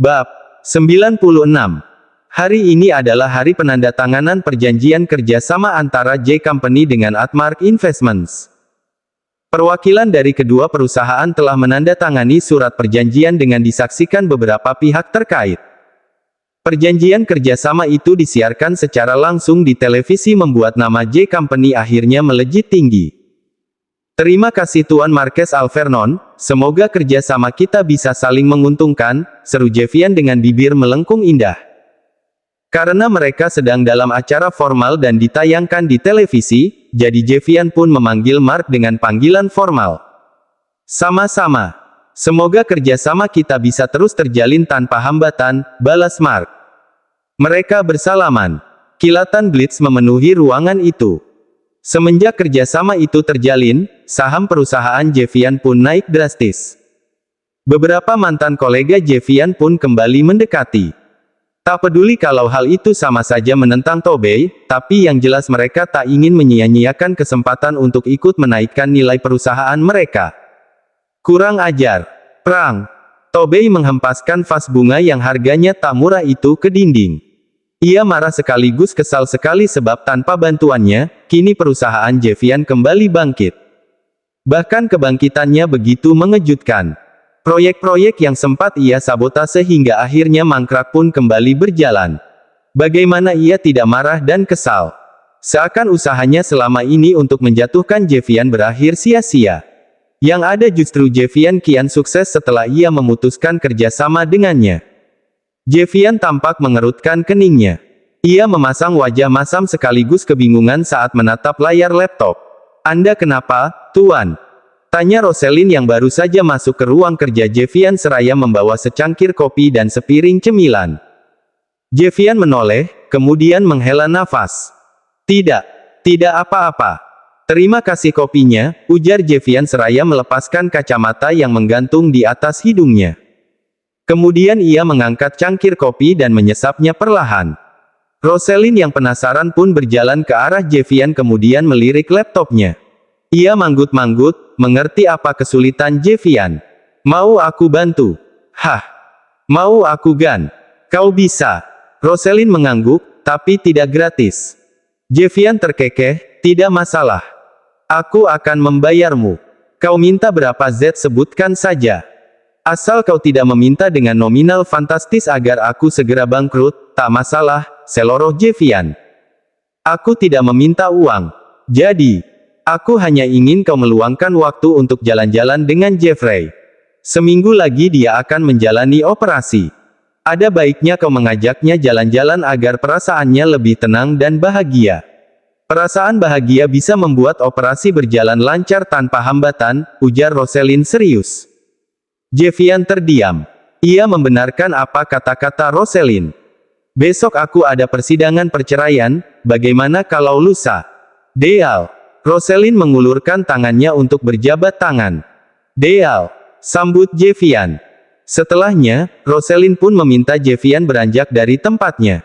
Bab 96. Hari ini adalah hari penandatanganan perjanjian kerjasama antara J Company dengan Atmark Investments. Perwakilan dari kedua perusahaan telah menandatangani surat perjanjian dengan disaksikan beberapa pihak terkait. Perjanjian kerjasama itu disiarkan secara langsung di televisi membuat nama J Company akhirnya melejit tinggi. Terima kasih Tuan Marques Alvernon, semoga kerjasama kita bisa saling menguntungkan, seru Jevian dengan bibir melengkung indah. Karena mereka sedang dalam acara formal dan ditayangkan di televisi, jadi Jevian pun memanggil Mark dengan panggilan formal. Sama-sama. Semoga kerjasama kita bisa terus terjalin tanpa hambatan, balas Mark. Mereka bersalaman. Kilatan blitz memenuhi ruangan itu. Semenjak kerjasama itu terjalin, saham perusahaan Jevian pun naik drastis. Beberapa mantan kolega Jevian pun kembali mendekati. Tak peduli kalau hal itu sama saja menentang Tobey, tapi yang jelas mereka tak ingin menyia-nyiakan kesempatan untuk ikut menaikkan nilai perusahaan mereka. Kurang ajar. Perang. Tobey menghempaskan vas bunga yang harganya tak murah itu ke dinding. Ia marah sekaligus kesal sekali sebab tanpa bantuannya, kini perusahaan Jevian kembali bangkit. Bahkan kebangkitannya begitu mengejutkan. Proyek-proyek yang sempat ia sabotase hingga akhirnya mangkrak pun kembali berjalan. Bagaimana ia tidak marah dan kesal? Seakan usahanya selama ini untuk menjatuhkan Jevian berakhir sia-sia. Yang ada justru Jevian kian sukses setelah ia memutuskan kerjasama dengannya. Jevian tampak mengerutkan keningnya. Ia memasang wajah masam sekaligus kebingungan saat menatap layar laptop. Anda kenapa, Tuan? Tanya Rosalind yang baru saja masuk ke ruang kerja Jevian seraya membawa secangkir kopi dan sepiring cemilan. Jevian menoleh, kemudian menghela nafas. Tidak apa-apa. Terima kasih kopinya, ujar Jevian seraya melepaskan kacamata yang menggantung di atas hidungnya. Kemudian ia mengangkat cangkir kopi dan menyesapnya perlahan. Rosalind yang penasaran pun berjalan ke arah Jevian kemudian melirik laptopnya. Ia manggut-manggut, mengerti apa kesulitan Jevian. Mau aku bantu? Hah? Mau aku gan? Kau bisa. Rosalind mengangguk, tapi tidak gratis. Jevian terkekeh, tidak masalah. Aku akan membayarmu. Kau minta berapa Z sebutkan saja. Asal kau tidak meminta dengan nominal fantastis agar aku segera bangkrut, tak masalah, seloroh Jevian. Aku tidak meminta uang. Jadi, aku hanya ingin kau meluangkan waktu untuk jalan-jalan dengan Jeffrey. Seminggu lagi dia akan menjalani operasi. Ada baiknya kau mengajaknya jalan-jalan agar perasaannya lebih tenang dan bahagia. Perasaan bahagia bisa membuat operasi berjalan lancar tanpa hambatan, ujar Rosalind serius. Jevian terdiam. Ia membenarkan apa kata-kata Rosalind. Besok aku ada persidangan perceraian, bagaimana kalau lusa? Deal. Rosalind mengulurkan tangannya untuk berjabat tangan. Deal. Sambut Jevian. Setelahnya, Rosalind pun meminta Jevian beranjak dari tempatnya.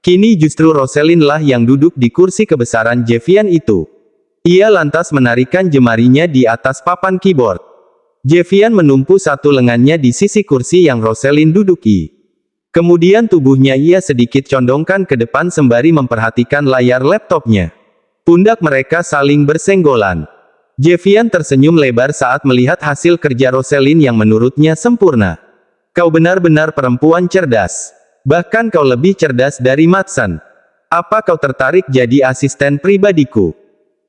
Kini justru Rosalind lah yang duduk di kursi kebesaran Jevian itu. Ia lantas menarikan jemarinya di atas papan keyboard. Jevian menumpu satu lengannya di sisi kursi yang Rosalind duduki. Kemudian tubuhnya ia sedikit condongkan ke depan sembari memperhatikan layar laptopnya. Pundak mereka saling bersenggolan. Jevian tersenyum lebar saat melihat hasil kerja Rosalind yang menurutnya sempurna. Kau benar-benar perempuan cerdas. Bahkan kau lebih cerdas dari Madsen. Apa kau tertarik jadi asisten pribadiku?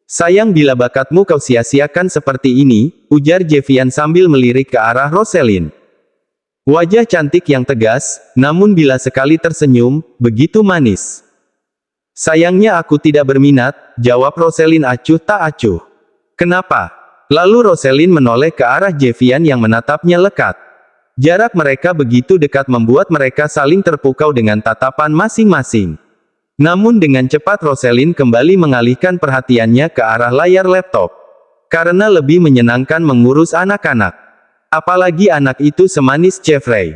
Sayang bila bakatmu kau sia-siakan seperti ini, ujar Jevian sambil melirik ke arah Rosalind. Wajah cantik yang tegas, namun bila sekali tersenyum, begitu manis. Sayangnya aku tidak berminat, jawab Rosalind acuh tak acuh. Kenapa? Lalu Rosalind menoleh ke arah Jevian yang menatapnya lekat. Jarak mereka begitu dekat membuat mereka saling terpukau dengan tatapan masing-masing. Namun dengan cepat Rosalind kembali mengalihkan perhatiannya ke arah layar laptop. Karena lebih menyenangkan mengurus anak-anak. Apalagi anak itu semanis Jeffrey.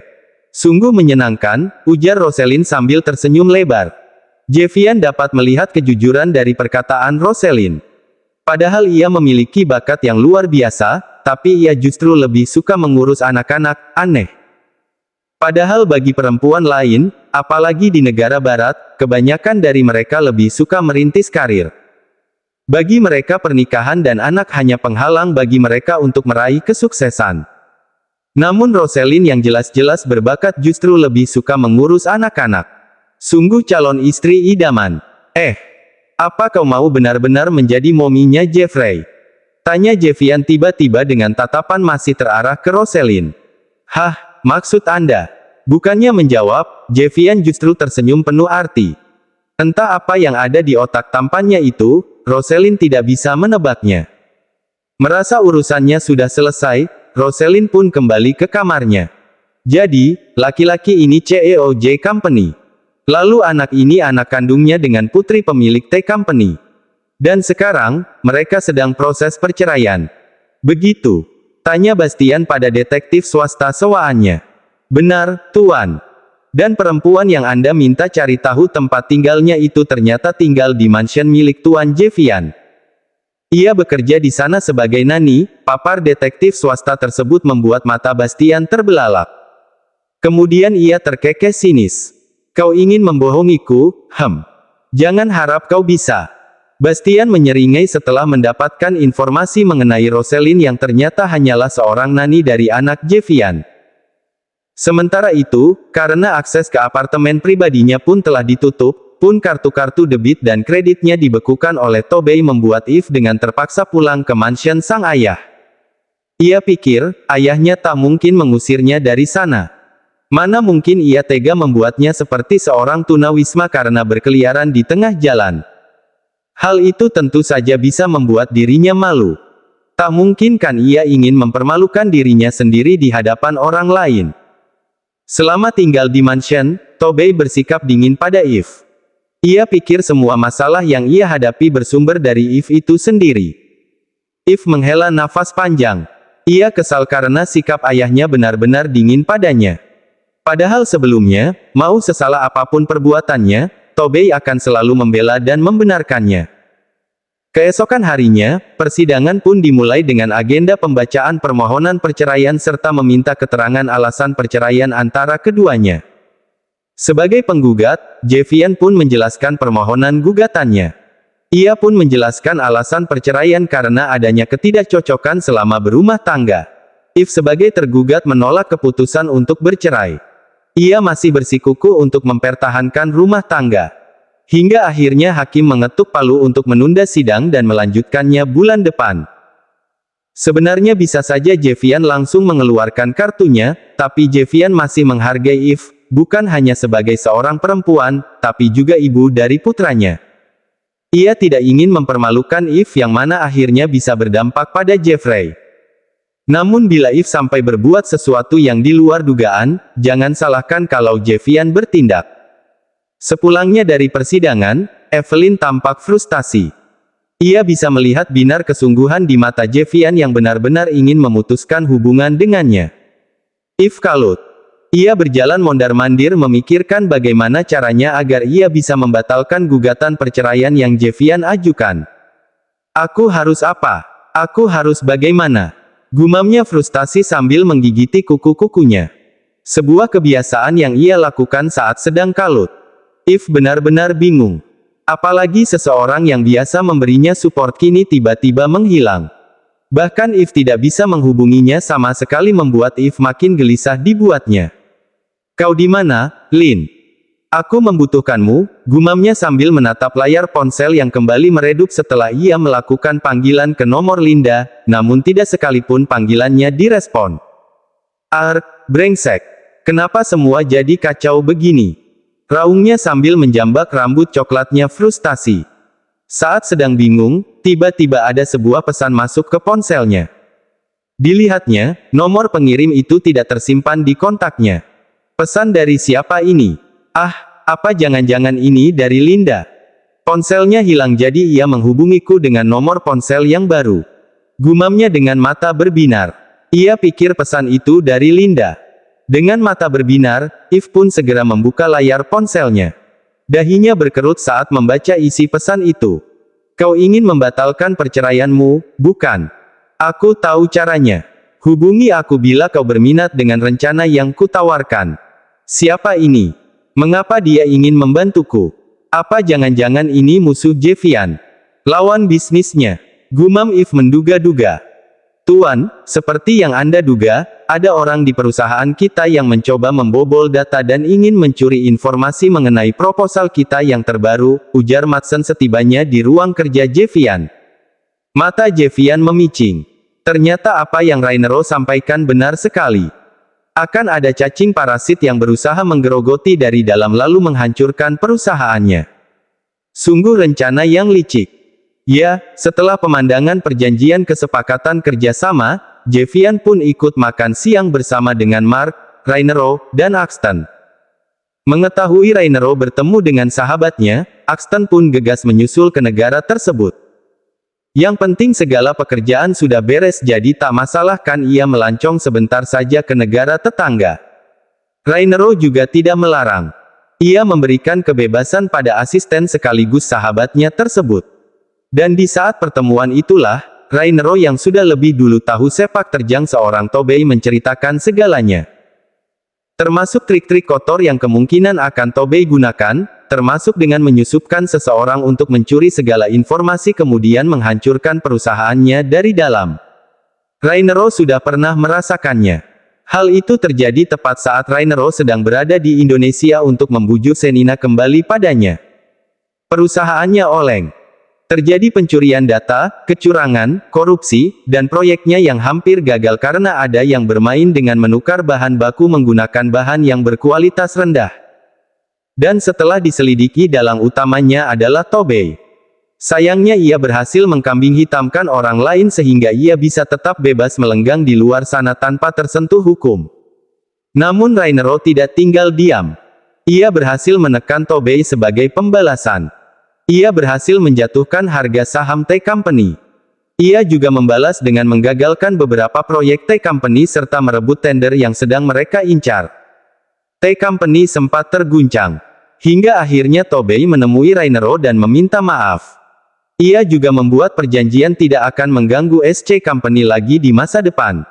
Sungguh menyenangkan, ujar Rosalind sambil tersenyum lebar. Jevian dapat melihat kejujuran dari perkataan Rosalind. Padahal ia memiliki bakat yang luar biasa, tapi ia justru lebih suka mengurus anak-anak, aneh. Padahal bagi perempuan lain, apalagi di negara barat, kebanyakan dari mereka lebih suka merintis karir. Bagi mereka pernikahan dan anak hanya penghalang bagi mereka untuk meraih kesuksesan. Namun Rosalind yang jelas-jelas berbakat justru lebih suka mengurus anak-anak. Sungguh calon istri idaman. Apa kau mau benar-benar menjadi mominya Jeffrey? Tanya Jevian tiba-tiba dengan tatapan masih terarah ke Rosalind. Hah, maksud Anda? Bukannya menjawab, Jevian justru tersenyum penuh arti. Entah apa yang ada di otak tampannya itu, Rosalind tidak bisa menebaknya. Merasa urusannya sudah selesai, Rosalind pun kembali ke kamarnya. Jadi, laki-laki ini CEO J Company. Lalu anak ini anak kandungnya dengan putri pemilik T Company. Dan sekarang, mereka sedang proses perceraian. Begitu? Tanya Bastian pada detektif swasta sewaannya. Benar, Tuan. Dan perempuan yang Anda minta cari tahu tempat tinggalnya itu ternyata tinggal di mansion milik Tuan Jevian. Ia bekerja di sana sebagai nani, papar detektif swasta tersebut membuat mata Bastian terbelalak. Kemudian ia terkekeh sinis. Kau ingin membohongiku, Jangan harap kau bisa. Bastian menyeringai setelah mendapatkan informasi mengenai Rosalind yang ternyata hanyalah seorang nani dari anak Jevian. Sementara itu, karena akses ke apartemen pribadinya pun telah ditutup, pun kartu-kartu debit dan kreditnya dibekukan oleh Tobey membuat Eve dengan terpaksa pulang ke mansion sang ayah. Ia pikir, ayahnya tak mungkin mengusirnya dari sana. Mana mungkin ia tega membuatnya seperti seorang tunawisma karena berkeliaran di tengah jalan. Hal itu tentu saja bisa membuat dirinya malu. Tak mungkin kan ia ingin mempermalukan dirinya sendiri di hadapan orang lain. Selama tinggal di mansion, Tobey bersikap dingin pada Eve. Ia pikir semua masalah yang ia hadapi bersumber dari Eve itu sendiri. Eve menghela nafas panjang. Ia kesal karena sikap ayahnya benar-benar dingin padanya. Padahal sebelumnya, mau sesalah apapun perbuatannya, Tobey akan selalu membela dan membenarkannya. Keesokan harinya, persidangan pun dimulai dengan agenda pembacaan permohonan perceraian serta meminta keterangan alasan perceraian antara keduanya. Sebagai penggugat, Jevian pun menjelaskan permohonan gugatannya. Ia pun menjelaskan alasan perceraian karena adanya ketidakcocokan selama berumah tangga. Eve sebagai tergugat menolak keputusan untuk bercerai. Ia masih bersikukuh untuk mempertahankan rumah tangga. Hingga akhirnya hakim mengetuk palu untuk menunda sidang dan melanjutkannya bulan depan. Sebenarnya bisa saja Jevian langsung mengeluarkan kartunya, tapi Jevian masih menghargai Eve, bukan hanya sebagai seorang perempuan, tapi juga ibu dari putranya. Ia tidak ingin mempermalukan Eve yang mana akhirnya bisa berdampak pada Jeffrey. Namun bila Eve sampai berbuat sesuatu yang di luar dugaan, jangan salahkan kalau Jevian bertindak. Sepulangnya dari persidangan, Evelyn tampak frustasi. Ia bisa melihat binar kesungguhan di mata Jevian yang benar-benar ingin memutuskan hubungan dengannya. Eve kalut. Ia berjalan mondar-mandir memikirkan bagaimana caranya agar ia bisa membatalkan gugatan perceraian yang Jevian ajukan. Aku harus apa? Aku harus bagaimana? Gumamnya frustasi sambil menggigiti kuku-kukunya. Sebuah kebiasaan yang ia lakukan saat sedang kalut. Eve benar-benar bingung. Apalagi seseorang yang biasa memberinya support kini tiba-tiba menghilang. Bahkan Eve tidak bisa menghubunginya sama sekali membuat Eve makin gelisah dibuatnya. Kau di mana, Lin? Aku membutuhkanmu, gumamnya sambil menatap layar ponsel yang kembali meredup setelah ia melakukan panggilan ke nomor Linda, namun tidak sekalipun panggilannya direspon. Brengsek. Kenapa semua jadi kacau begini? Raungnya sambil menjambak rambut coklatnya frustasi. Saat sedang bingung, tiba-tiba ada sebuah pesan masuk ke ponselnya. Dilihatnya, nomor pengirim itu tidak tersimpan di kontaknya. Pesan dari siapa ini? Apa jangan-jangan ini dari Linda? Ponselnya hilang jadi ia menghubungiku dengan nomor ponsel yang baru. Gumamnya dengan mata berbinar. Ia pikir pesan itu dari Linda. Dengan mata berbinar, Eve pun segera membuka layar ponselnya. Dahinya berkerut saat membaca isi pesan itu. Kau ingin membatalkan perceraianmu, bukan? Aku tahu caranya. Hubungi aku bila kau berminat dengan rencana yang kutawarkan. Siapa ini? Mengapa dia ingin membantuku? Apa jangan-jangan ini musuh Jevian? Lawan bisnisnya. Gumam Eve menduga-duga. Tuan, seperti yang Anda duga, ada orang di perusahaan kita yang mencoba membobol data dan ingin mencuri informasi mengenai proposal kita yang terbaru, ujar Madsen setibanya di ruang kerja Jevian. Mata Jevian memicing. Ternyata apa yang Rainero sampaikan benar sekali. Akan ada cacing parasit yang berusaha menggerogoti dari dalam lalu menghancurkan perusahaannya. Sungguh rencana yang licik. Ya, setelah pemandangan perjanjian kesepakatan kerjasama, Jevian pun ikut makan siang bersama dengan Mark, Rainero, dan Axton. Mengetahui Rainero bertemu dengan sahabatnya, Axton pun gegas menyusul ke negara tersebut. Yang penting segala pekerjaan sudah beres jadi tak masalah kan ia melancong sebentar saja ke negara tetangga. Rainero juga tidak melarang. Ia memberikan kebebasan pada asisten sekaligus sahabatnya tersebut. Dan di saat pertemuan itulah, Rainero yang sudah lebih dulu tahu sepak terjang seorang Tobey menceritakan segalanya. Termasuk trik-trik kotor yang kemungkinan akan Tobey gunakan, termasuk dengan menyusupkan seseorang untuk mencuri segala informasi kemudian menghancurkan perusahaannya dari dalam. Rainero sudah pernah merasakannya. Hal itu terjadi tepat saat Rainero sedang berada di Indonesia untuk membujuk Senina kembali padanya. Perusahaannya oleng. Terjadi pencurian data, kecurangan, korupsi, dan proyeknya yang hampir gagal karena ada yang bermain dengan menukar bahan baku menggunakan bahan yang berkualitas rendah. Dan setelah diselidiki dalang utamanya adalah Tobey. Sayangnya ia berhasil mengkambing hitamkan orang lain sehingga ia bisa tetap bebas melenggang di luar sana tanpa tersentuh hukum. Namun Rainero tidak tinggal diam. Ia berhasil menekan Tobey sebagai pembalasan. Ia berhasil menjatuhkan harga saham T-Company. Ia juga membalas dengan menggagalkan beberapa proyek T-Company serta merebut tender yang sedang mereka incar. T-Company sempat terguncang. Hingga akhirnya Tobey menemui Rainero dan meminta maaf. Ia juga membuat perjanjian tidak akan mengganggu SC Company lagi di masa depan.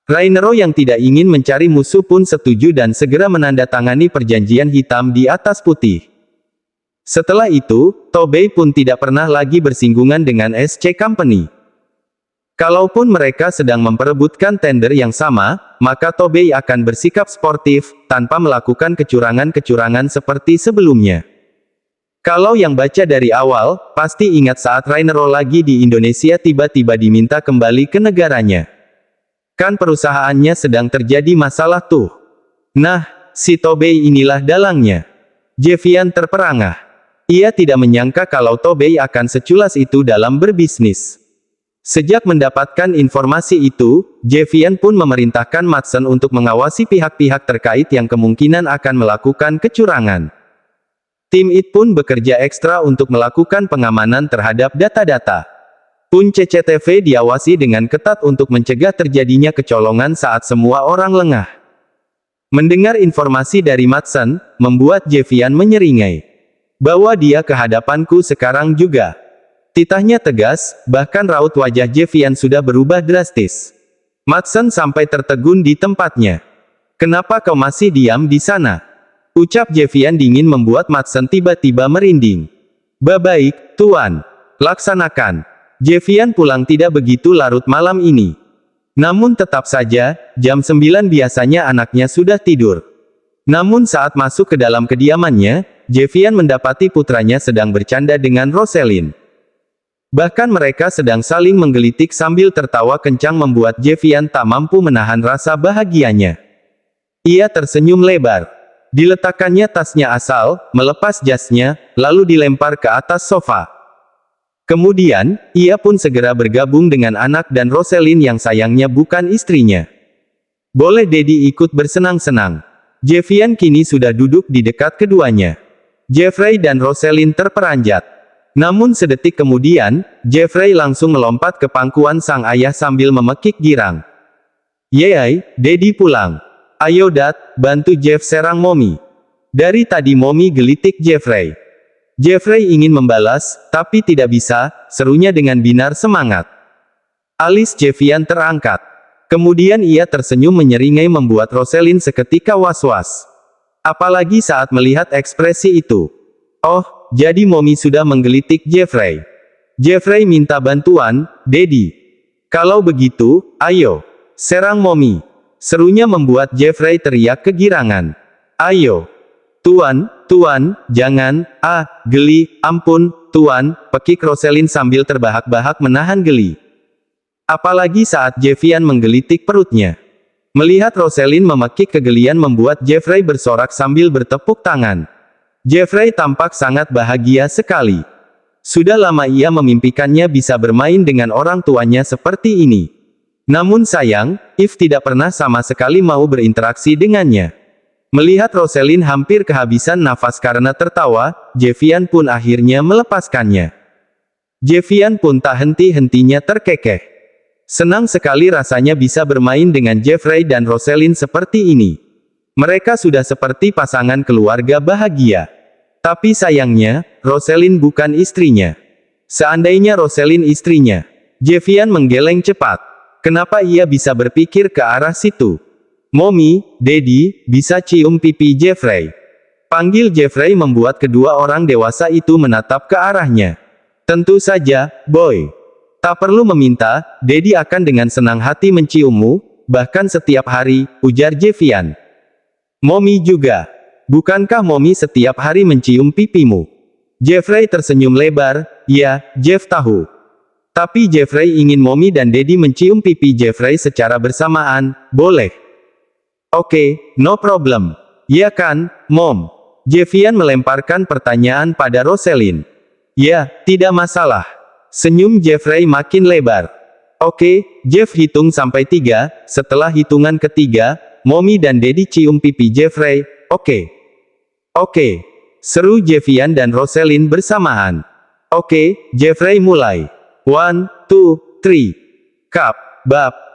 Rainero yang tidak ingin mencari musuh pun setuju dan segera menandatangani perjanjian hitam di atas putih. Setelah itu, Tobey pun tidak pernah lagi bersinggungan dengan SC Company. Kalaupun mereka sedang memperebutkan tender yang sama, maka Tobey akan bersikap sportif, tanpa melakukan kecurangan-kecurangan seperti sebelumnya. Kalau yang baca dari awal, pasti ingat saat Rainero lagi di Indonesia tiba-tiba diminta kembali ke negaranya. Kan perusahaannya sedang terjadi masalah tuh. Nah, si Tobey inilah dalangnya. Jevian terperangah. Ia tidak menyangka kalau Tobey akan seculas itu dalam berbisnis. Sejak mendapatkan informasi itu, Jevian pun memerintahkan Madsen untuk mengawasi pihak-pihak terkait yang kemungkinan akan melakukan kecurangan. Tim IT pun bekerja ekstra untuk melakukan pengamanan terhadap data-data. Pun CCTV diawasi dengan ketat untuk mencegah terjadinya kecolongan saat semua orang lengah. Mendengar informasi dari Madsen, membuat Jevian menyeringai. Bawa dia ke hadapanku sekarang juga. Titahnya tegas, bahkan raut wajah Jevian sudah berubah drastis. Madsen sampai tertegun di tempatnya. Kenapa kau masih diam di sana? Ucap Jevian dingin membuat Madsen tiba-tiba merinding. Baik, Tuan. Laksanakan. Jevian pulang tidak begitu larut malam ini. Namun tetap saja, jam 9 biasanya anaknya sudah tidur. Namun saat masuk ke dalam kediamannya, Jevian mendapati putranya sedang bercanda dengan Rosalind. Bahkan mereka sedang saling menggelitik sambil tertawa kencang membuat Jevian tak mampu menahan rasa bahagianya. Ia tersenyum lebar. Diletakkannya tasnya asal, melepas jasnya, lalu dilempar ke atas sofa. Kemudian, ia pun segera bergabung dengan anak dan Rosalind yang sayangnya bukan istrinya. Boleh Dedi ikut bersenang-senang. Jevian kini sudah duduk di dekat keduanya. Jeffrey dan Rosalind terperanjat. Namun sedetik kemudian, Jeffrey langsung melompat ke pangkuan sang ayah sambil memekik girang. Yeay, Dedi pulang. Ayo Dad, bantu Jeff serang Mommy. Dari tadi Mommy gelitik Jeffrey. Jeffrey ingin membalas, tapi tidak bisa, serunya dengan binar semangat. Alis Jevian terangkat. Kemudian ia tersenyum menyeringai membuat Rosalind seketika was-was. Apalagi saat melihat ekspresi itu. Oh, jadi Mommy sudah menggelitik Jeffrey. Jeffrey minta bantuan, Daddy. Kalau begitu, ayo. Serang Mommy. Serunya membuat Jeffrey teriak kegirangan. Ayo. Tuan, jangan, geli, ampun, Tuan, pekik Rosalind sambil terbahak-bahak menahan geli. Apalagi saat Jeffian menggelitik perutnya. Melihat Rosalind memekik kegelian membuat Jeffrey bersorak sambil bertepuk tangan. Jeffrey tampak sangat bahagia sekali. Sudah lama ia memimpikannya bisa bermain dengan orang tuanya seperti ini. Namun sayang, Eve tidak pernah sama sekali mau berinteraksi dengannya. Melihat Rosalind hampir kehabisan nafas karena tertawa, Jeffian pun akhirnya melepaskannya. Jeffian pun tak henti-hentinya terkekeh. Senang sekali rasanya bisa bermain dengan Jeffrey dan Rosalind seperti ini. Mereka sudah seperti pasangan keluarga bahagia. Tapi sayangnya, Rosalind bukan istrinya. Seandainya Rosalind istrinya, Jeffian menggeleng cepat. Kenapa ia bisa berpikir ke arah situ? Mommy, Daddy, bisa cium pipi Jeffrey. Panggil Jeffrey membuat kedua orang dewasa itu menatap ke arahnya. Tentu saja, boy. Tak perlu meminta, Daddy akan dengan senang hati menciummu, bahkan setiap hari, ujar Jeffian. Mommy juga. Bukankah Mommy setiap hari mencium pipimu? Jeffrey tersenyum lebar, ya, Jeff tahu. Tapi Jeffrey ingin Mommy dan Daddy mencium pipi Jeffrey secara bersamaan, boleh. Oke, no problem. Ya kan, Mom? Jeffian melemparkan pertanyaan pada Rosalind. Ya, tidak masalah. Senyum Jeffrey makin lebar. Oke, Jeff hitung sampai 3, setelah hitungan ketiga, Mommy dan Daddy cium pipi Jeffrey, oke. Oke. Seru Jeffian dan Rosalind bersamaan. Oke, Jeffrey mulai. 1, 2, 3. Kap, bab.